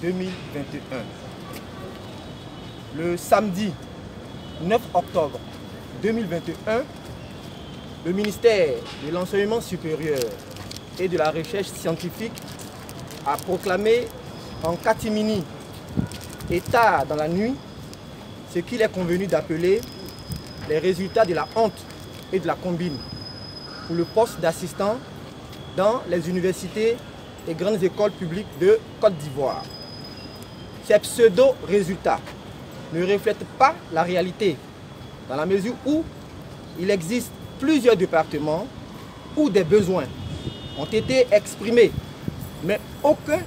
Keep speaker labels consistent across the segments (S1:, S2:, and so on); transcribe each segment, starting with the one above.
S1: 2021. Le samedi 9 octobre 2021, le ministère de l'Enseignement supérieur et de la Recherche scientifique a proclamé en catimini et tard dans la nuit ce qu'il est convenu d'appeler les résultats de la honte et de la combine pour le poste d'assistant dans les universités et grandes écoles publiques de Côte d'Ivoire. Ces pseudo-résultats ne reflètent pas la réalité dans la mesure où il existe plusieurs départements où des besoins ont été exprimés, mais aucun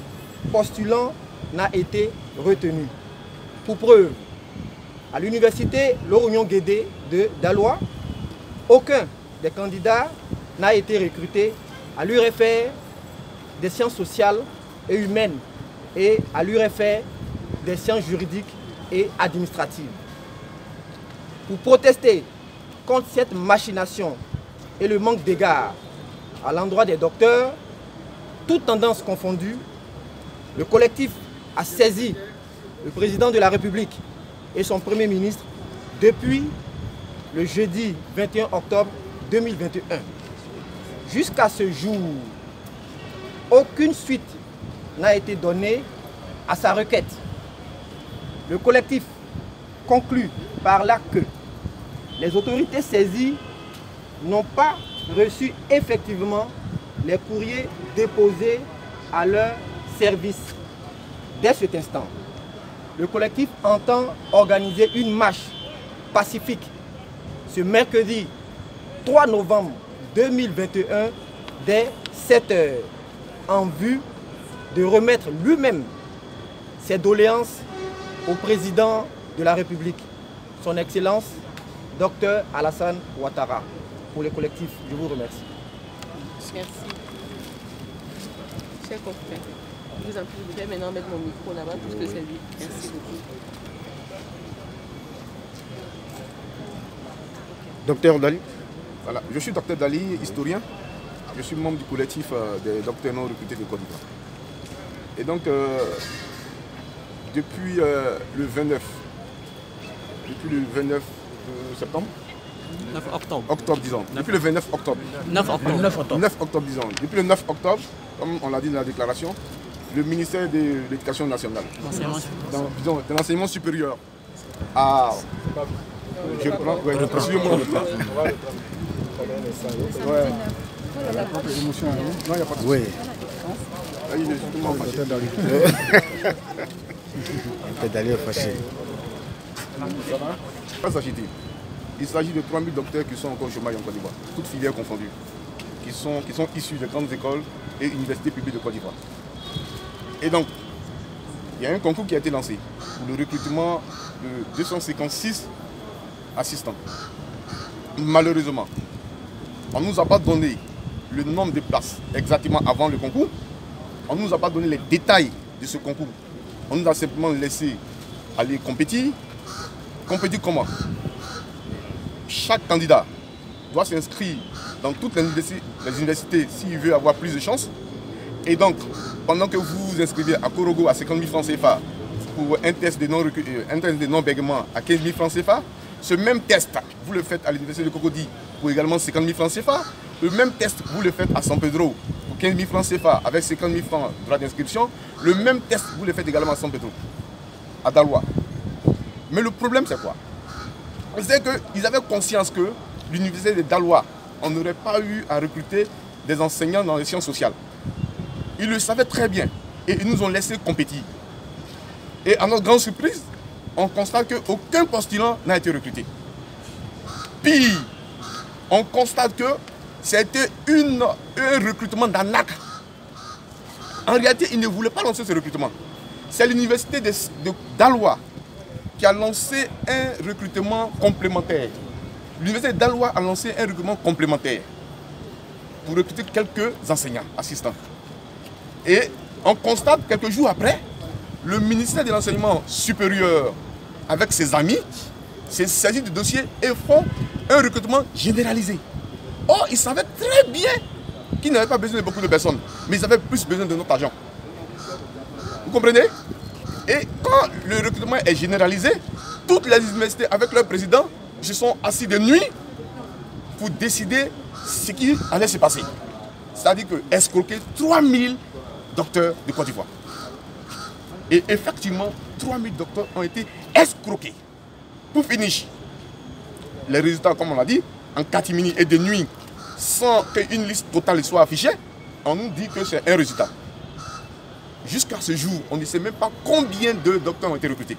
S1: postulant n'a été retenu. Pour preuve, à l'université Lorounion Guédé de Daloa, aucun des candidats n'a été recruté à l'URFR des sciences sociales et humaines et à l'URFR des sciences juridiques et administratives. Pour protester contre cette machination et le manque d'égard à l'endroit des docteurs, toutes tendances confondues, le collectif a saisi le président de la République et son Premier ministre depuis le jeudi 21 octobre 2021. Jusqu'à ce jour, aucune suite n'a été donnée à sa requête. Le collectif conclut par là que les autorités saisies n'ont pas reçu effectivement les courriers déposés à leur service. Dès cet instant, le collectif entend organiser une marche pacifique ce mercredi 3 novembre 2021 dès 7 h en vue de remettre lui-même ses doléances au président de la République, son Excellence Dr Alassane Ouattara. Pour le collectif, je vous remercie.
S2: Merci. Chers confrères, je vous en prie, je vais maintenant mettre mon micro là-bas puisque c'est lui. Merci beaucoup.
S3: Docteur Dali. Voilà, je suis docteur Dali, historien. Je suis membre du collectif des docteurs non recrutés de Côte d'Ivoire. Et donc, depuis le 29 septembre
S4: 9 octobre.
S3: Octobre, disons. Depuis le 29 octobre.
S4: 9 octobre.
S3: 9 octobre, disons. Depuis le 9 octobre, comme on l'a dit dans la déclaration, le ministère de l'Éducation nationale, de l'enseignement supérieur, a... Je reprends. Ouais, excusez-moi. Ouais. Non, il n'y a pas de souci.
S5: Oui.
S3: Là, il est justement fâché.
S5: Peut-être d'aller fâché.
S3: Pas s'agit-il. Il s'agit de 3000 docteurs qui sont encore au chômage en Côte d'Ivoire, toutes filières confondues, qui sont issus des grandes écoles et universités publiques de Côte d'Ivoire. Et donc, il y a un concours qui a été lancé pour le recrutement de 256 assistants. Malheureusement, on ne nous a pas donné le nombre de places exactement avant le concours. On ne nous a pas donné les détails de ce concours. On nous a simplement laissé aller compétir. Compétir comment? Chaque candidat doit s'inscrire dans toutes les universités s'il veut avoir plus de chances. Et donc, pendant que vous vous inscrivez à Korogo à 50 000 francs CFA pour un test de non-bégaiement à 15 000 francs CFA, ce même test, vous le faites à l'université de Cocody pour également 50 000 francs CFA. Le même test, vous le faites à San Pedro pour 15 000 francs CFA avec 50 000 francs droit d'inscription. Le même test, vous le faites également à San Pedro, à Daloa. Mais le problème, c'est quoi? C'est qu'ils avaient conscience que l'université de Daloa, on n'aurait pas eu à recruter des enseignants dans les sciences sociales. Ils le savaient très bien et ils nous ont laissé compétir. Et à notre grande surprise, on constate qu'aucun postulant n'a été recruté. Pire, on constate que c'était un recrutement d'arnaque. En réalité, ils ne voulaient pas lancer ce recrutement. C'est l'université de Daloa qui a lancé un recrutement complémentaire. L'université de Daloa a lancé un recrutement complémentaire pour recruter quelques enseignants, assistants. Et on constate quelques jours après, le ministère de l'Enseignement supérieur, avec ses amis, s'est saisi du dossier et font un recrutement généralisé. Or, ils savaient très bien qu'ils n'avaient pas besoin de beaucoup de personnes, mais ils avaient plus besoin de notre argent. Vous comprenez? Et quand le recrutement est généralisé, toutes les universités avec leur président se sont assis de nuit pour décider ce qui allait se passer. C'est-à-dire que escroquer 3000 docteurs de Côte d'Ivoire. Et effectivement, 3000 docteurs ont été escroqués. Pour finish, les résultats, comme on l'a dit, en catimini et de nuit, sans qu'une liste totale soit affichée, on nous dit que c'est un résultat. Jusqu'à ce jour, on ne sait même pas combien de docteurs ont été recrutés.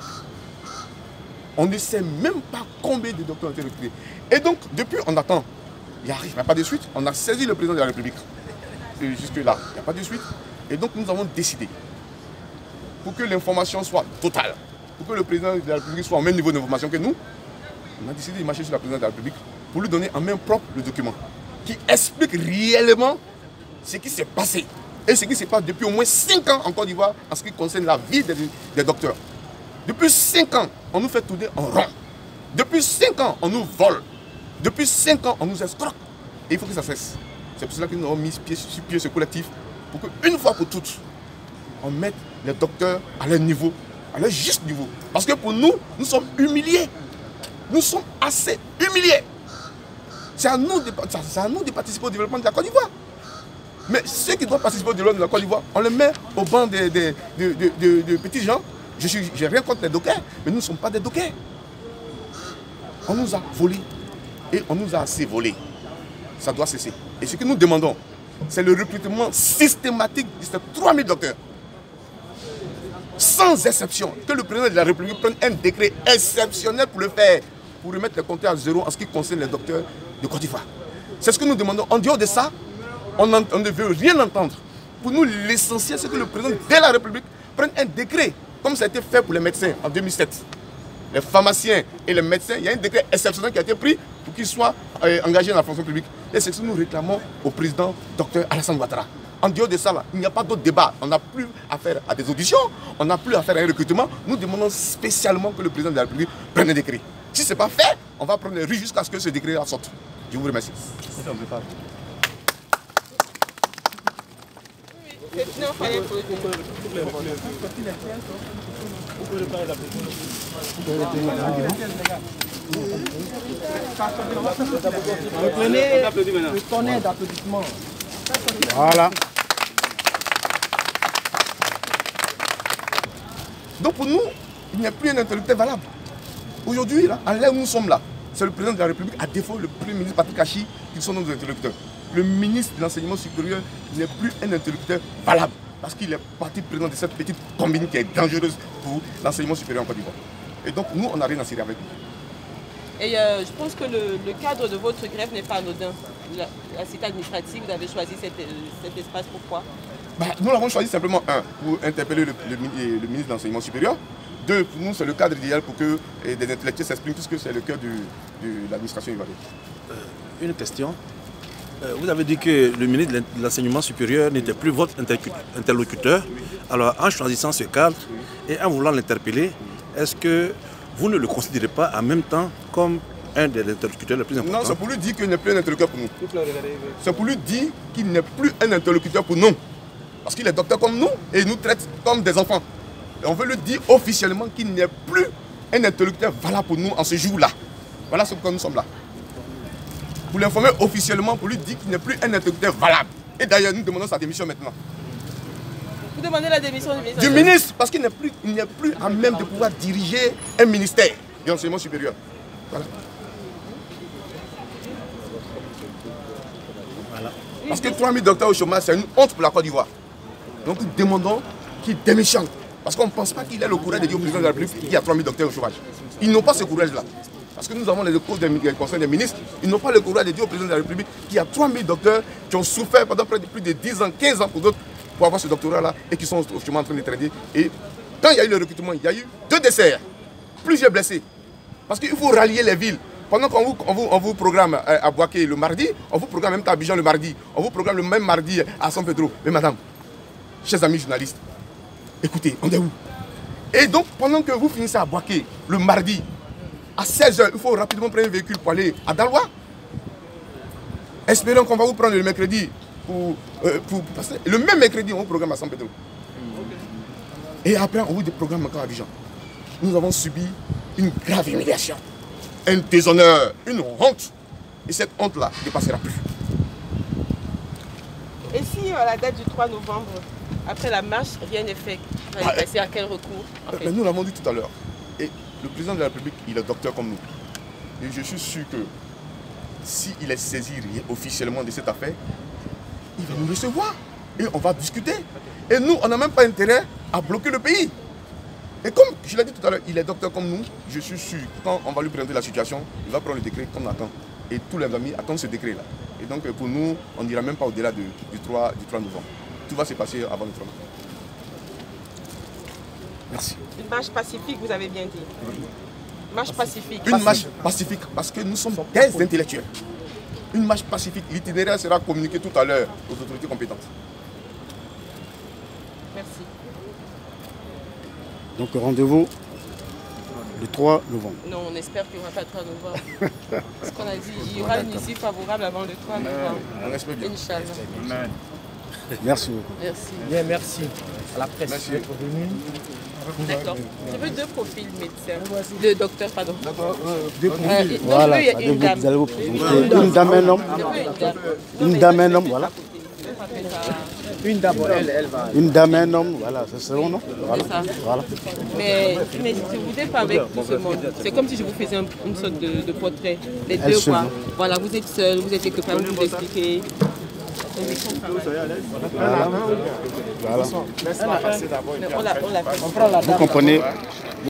S3: On ne sait même pas combien de docteurs ont été recrutés. Et donc, depuis, on attend. Il n'y a pas de suite. On a saisi le président de la République. Jusque-là, il n'y a pas de suite. Et donc, nous avons décidé, pour que l'information soit totale, pour que le président de la République soit au même niveau d'information que nous, on a décidé de marcher sur la présidente de la République pour lui donner en main propre le document qui explique réellement ce qui s'est passé et ce qui se passe depuis au moins 5 ans en Côte d'Ivoire en ce qui concerne la vie des docteurs. Depuis 5 ans, on nous fait tourner en rond. Depuis 5 ans, on nous vole. Depuis 5 ans, on nous escroque. Et il faut que ça cesse. C'est pour cela que nous avons mis sur pied ce collectif pour qu'une fois pour toutes, on mette les docteurs à leur niveau, à leur juste niveau. Parce que pour nous, nous sommes humiliés. Nous sommes assez humiliés. C'est à nous de participer au développement de la Côte d'Ivoire. Mais ceux qui doivent participer au développement de la Côte d'Ivoire, on les met au banc des petits gens. Je n'ai rien contre les dockers, mais nous ne sommes pas des dockers. On nous a volés et on nous a assez volés. Ça doit cesser. Et ce que nous demandons, c'est le recrutement systématique de ces 3000 docteurs. Sans exception, que le président de la République prenne un décret exceptionnel pour le faire, pour remettre les compteurs à zéro en ce qui concerne les docteurs de Côte d'Ivoire. C'est ce que nous demandons. En dehors de ça, on ne veut rien entendre. Pour nous, l'essentiel, c'est que le président de la République prenne un décret, comme ça a été fait pour les médecins en 2007. Les pharmaciens et les médecins, il y a un décret exceptionnel qui a été pris pour qu'ils soient engagés dans la fonction publique. Et c'est ce que nous réclamons au président Dr Alassane Ouattara. En dehors de ça, là, il n'y a pas d'autre débat. On n'a plus affaire à des auditions, on n'a plus affaire à un recrutement. Nous demandons spécialement que le président de la République prenne un décret. Si ce n'est pas fait, on va prendre les rues jusqu'à ce que ce décret sorte. Je vous remercie.
S1: Reprenez le tonnerre d'applaudissements.
S5: Voilà.
S3: Donc pour nous, il n'y a plus un interlocuteur valable. Aujourd'hui, à l'heure où nous sommes là, c'est le président de la République, à défaut le Premier ministre Patrick Kachi, qui sont nos interlocuteurs. Le ministre de l'Enseignement supérieur n'est plus un interlocuteur valable, parce qu'il est parti président de cette petite combine qui est dangereuse pour l'enseignement supérieur en Côte d'Ivoire. Et donc nous, on n'a rien à cirer avec lui.
S2: Et je pense que le cadre de votre grève n'est pas anodin. La cité administrative, vous avez choisi cet espace, pourquoi?
S3: Nous l'avons choisi simplement, un, pour interpeller le ministre de l'Enseignement supérieur. Deux, pour nous, c'est le cadre idéal pour que des intellectuels s'expriment, puisque c'est le cœur de l'administration ivoirienne.
S6: Une question. Vous avez dit que le ministre de l'Enseignement supérieur n'était plus votre interlocuteur. Alors, en choisissant ce cadre et en voulant l'interpeller, est-ce que vous ne le considérez pas en même temps comme un des interlocuteurs les plus importants?
S3: Non, c'est pour lui dire qu'il n'est plus un interlocuteur pour nous. C'est pour lui dire qu'il n'est plus un interlocuteur pour nous. Parce qu'il est docteur comme nous et il nous traite comme des enfants. Et on veut lui dire officiellement qu'il n'est plus un interlocuteur valable pour nous en ce jour-là. Voilà ce pourquoi nous sommes là. Pour l'informer officiellement, pour lui dire qu'il n'est plus un interlocuteur valable. Et d'ailleurs, nous demandons sa démission maintenant.
S2: Vous demandez la démission du ministre?
S3: Du ministre, parce qu'il n'est plus à même de pouvoir diriger un ministère de l'enseignement supérieur. Voilà. Parce que 3000 docteurs au chômage, c'est une honte pour la Côte d'Ivoire. Donc nous demandons qu'il démissionne. Parce qu'on ne pense pas qu'il ait le courage de dire au président de la République qu'il y a 3000 docteurs au chômage. Ils n'ont pas ce courage-là. Parce que nous avons les échos des conseils des ministres, ils n'ont pas le courage de dire au président de la République qu'il y a 3000 docteurs qui ont souffert pendant plus de 10 ans, 15 ans pour d'autres, pour avoir ce doctorat-là et qui sont au chômage en train de traîner. Et quand il y a eu le recrutement, il y a eu 2 décès, plusieurs blessés. Parce qu'il faut rallier les villes. Pendant qu'on vous programme à Boaké le mardi, on vous programme même à Abidjan le mardi, on vous programme le même mardi à San Pedro. Mais madame, chers amis journalistes, écoutez, on est où? Et donc, pendant que vous finissez à Boaké le mardi, à 16 h, il faut rapidement prendre un véhicule pour aller à Daloa. Espérons qu'on va vous prendre le mercredi pour passer. Le même mercredi, on vous programme à San Pedro. Et après, on ouvre des programmes encore à Abidjan. Nous avons subi une grave humiliation, un déshonneur, une honte. Et cette honte-là ne passera plus.
S2: Et si à la date du 3 novembre, après la marche, rien n'est fait, vous allez passer à quel recours en fait?
S3: Mais nous l'avons dit tout à l'heure. Et le président de la République, il est docteur comme nous. Et je suis sûr que s'il est saisi officiellement de cette affaire, il va nous recevoir. Et on va discuter. Et nous, on n'a même pas intérêt à bloquer le pays. Et comme je l'ai dit tout à l'heure, il est docteur comme nous. Je suis sûr que quand on va lui présenter la situation, il va prendre le décret qu'on attend. Et tous les amis attendent ce décret-là. Et donc pour nous, on n'ira même pas au-delà du 3 novembre. Tout va se passer avant le 3 novembre. Merci.
S2: Une marche pacifique, vous avez bien dit. Marche pacifique.
S3: Une marche pacifique, parce que nous sommes des intellectuels. Une marche pacifique. L'itinéraire sera communiqué tout à l'heure aux autorités compétentes.
S2: Merci.
S5: Donc rendez-vous le 3 novembre.
S2: Non, on espère qu'il n'y aura pas le 3 novembre. Parce qu'on a dit qu'il y aura une issue favorable avant le 3 novembre.
S3: On espère bien.
S2: Inch'Allah.
S5: Merci beaucoup.
S2: Merci.
S1: Bien, merci à la presse
S3: Merci.
S1: d'être venue.
S2: D'accord. Je veux deux profils médecins. Deux docteurs, pardon.
S1: Deux profils.
S5: Voilà,
S2: il y a une dame.
S5: vous allez vous présenter. Une dame, un homme. Une dame, un homme, voilà.
S1: Une d'abord, elle va.
S5: Une dame, un homme, voilà, c'est selon, non? Voilà.
S2: C'est ça.
S5: Voilà.
S2: Mais vous n'êtes pas avec tout ce monde. C'est comme si je vous faisais une sorte de portrait. Les
S5: Elle
S2: deux,
S5: seule,
S2: quoi.
S5: non?
S2: Voilà, vous êtes seul, vous êtes quelque part, vous vous expliquez.
S5: Voilà.
S2: Mais on l'a fait.
S5: Vous comprenez,